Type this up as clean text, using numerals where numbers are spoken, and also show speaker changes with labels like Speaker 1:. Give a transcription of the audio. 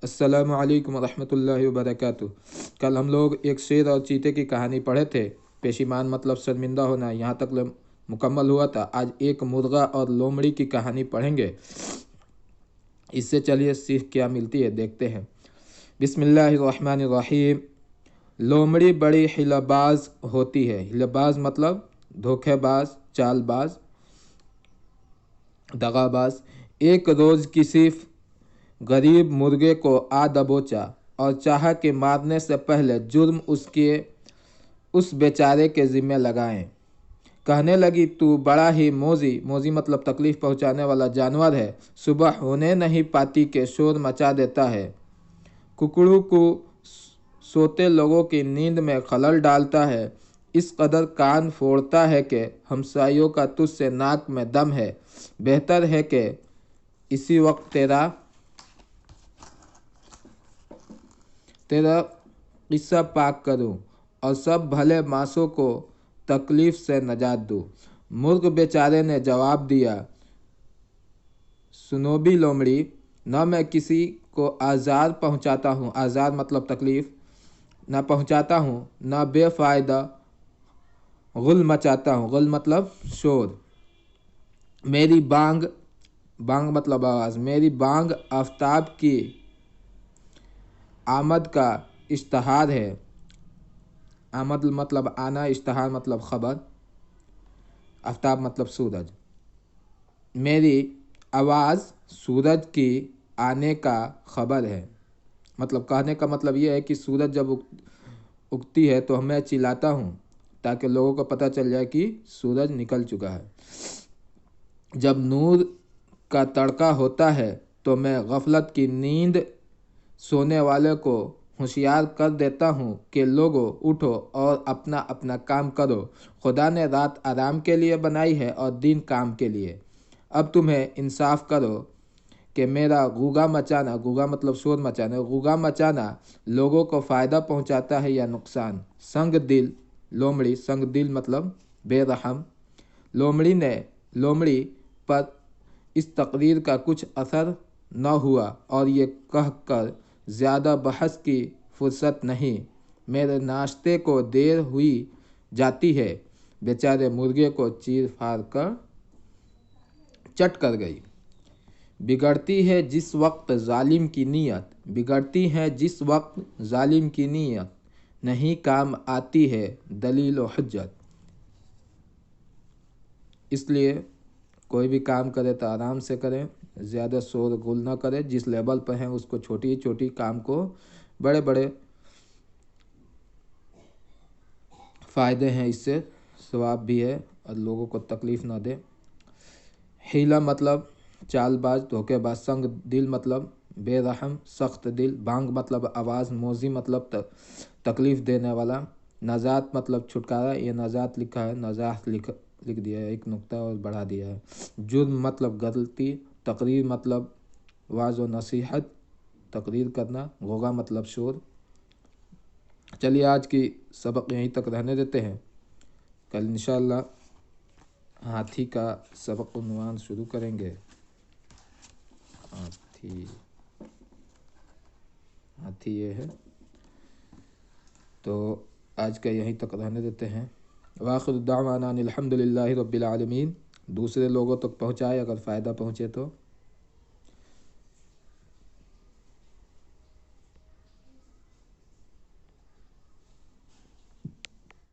Speaker 1: अस्सलामु अलैकुम वरहमतुल्लाहि वबरकातुह। कल हम लोग एक शेर और चीते की कहानी पढ़े थे। पेशीमान मतलब शर्मिंदा होना, यहाँ तक मुकम्मल हुआ था। आज एक मुर्गा और लोमड़ी की कहानी पढ़ेंगे। इससे चलिए सीख क्या मिलती है देखते हैं। बिस्मिल्लाहिर्रहमानिर्रहीम। लोमड़ी बड़ी हिलबाज होती है। हिलबाज मतलब धोखेबाज, चालबाज, दगाबाज। एक रोज़ किसी गरीब मुर्गे को आ दबोचा और चाहा कि मारने से पहले जुर्म उसके उस बेचारे के ज़िम्मे लगाएं। कहने लगी, तू बड़ा ही मोजी मतलब तकलीफ़ पहुंचाने वाला जानवर है। सुबह होने नहीं पाती के शोर मचा देता है। कुकड़ू को सोते लोगों की नींद में खलल डालता है। इस कदर कान फोड़ता है कि हमसायों का तुझसे नाक में दम है। बेहतर है कि इसी वक्त तेरा किस्सा पाक करूं और सब भले मांसों को तकलीफ से नजात दूं। मुर्ग बेचारे ने जवाब दिया, सुनो भी लोमड़ी, न मैं किसी को आज़ार पहुंचाता हूं, आज़ार मतलब तकलीफ, न पहुंचाता हूं, न बेफ़ायदा गुल मचाता हूं। गुल मतलब शोर। मेरी बांग, बांग मतलब आवाज़, मेरी बांग आफताब की आमद का इश्तहार है। आमद मतलब आना, इश्तहार मतलब खबर, आफताब मतलब सूरज। मेरी आवाज़ सूरज की आने का खबर है। मतलब कहने का मतलब यह है कि सूरज जब उगती है तो मैं चिल्लाता हूँ ताकि लोगों को पता चल जाए कि सूरज निकल चुका है। जब नूर का तड़का होता है तो मैं गफलत की नींद सोने वाले को होशियार कर देता हूँ कि लोगों उठो और अपना अपना काम करो। खुदा ने रात आराम के लिए बनाई है और दिन काम के लिए। अब तुम्हें इंसाफ करो कि मेरा गूगा मचाना, गूगा मतलब शोर मचाना, गूगा मचाना लोगों को फ़ायदा पहुँचाता है या नुकसान। संग दिल लोमड़ी, संग दिल मतलब बेरहम। लोमड़ी पर इस तकरीर का कुछ असर न हुआ और ये कहकर ज़्यादा बहस की फुर्सत नहीं, मेरे नाश्ते को देर हुई जाती है, बेचारे मुर्गे को चीर फाड़ कर चट कर गई। बिगड़ती है जिस वक्त जालिम की नीयत, बिगड़ती है जिस वक्त जालिम की नीयत, नहीं काम आती है दलील व हुज्जत। इसलिए कोई भी काम करे तो आराम से करें, ज़्यादा शोर गुल ना करें। जिस लेवल पर हैं उसको छोटी छोटी काम को बड़े बड़े फ़ायदे हैं, इससे सवाब भी है और लोगों को तकलीफ़ ना दे। हीला मतलब चालबाज, धोखेबाज। संग दिल मतलब बेरहम, सख्त दिल। बांग मतलब आवाज़। मोजी मतलब तकलीफ़ देने वाला। नजात मतलब छुटकारा, ये नजात लिखा है, नजात लिख दिया है, एक नुक्ता और बढ़ा दिया है। जुर्म मतलब गलती। तकरीर मतलब वाज़ व नसीहत, तकरीर करना। गोगा मतलब शोर। चलिए आज की सबक यहीं तक रहने देते हैं। कल इंशाअल्लाह हाथी का सबक उन्वान शुरू करेंगे। हाथी ये है, तो आज का यहीं तक रहने देते हैं। वाखिर दावाना अनिल हम्दुलिल्लाहि रब्बिल आलमीन। दूसरे लोगों तक पहुँचाए अगर फ़ायदा पहुँचे तो।